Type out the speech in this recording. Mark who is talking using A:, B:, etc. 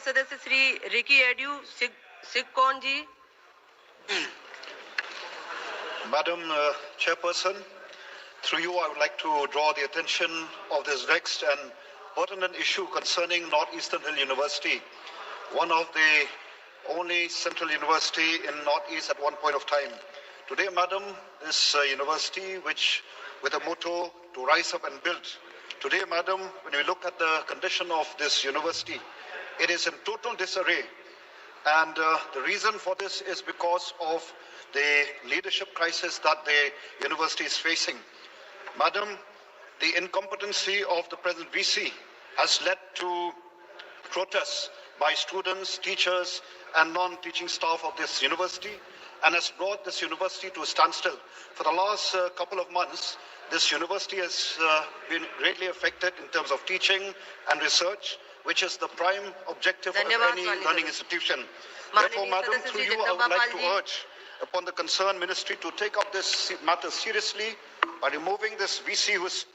A: सदस्य Shri Ricky edu सिक्कौन ji.
B: Madam Chairperson, through you I would like to draw the attention of this vexed and pertinent issue concerning Northeastern Hill University, one of the only central university in Northeast at one point of time. Today, Madam, this university, which with a motto to rise up and build. Today, Madam, when we look at the condition of this university, it is in total disarray. And the reason for this is because of the leadership crisis that the university is facing. Madam, the incompetency of the present VC has led to protests by students, teachers, and non-teaching staff of this university, and has brought this university to a standstill. For the last couple of months, this university has been greatly affected in terms of teaching and research, which is the prime objective of any learning institution. Therefore, Madam, through you, I would like to urge upon the concerned ministry to take up this matter seriously by removing this VC who is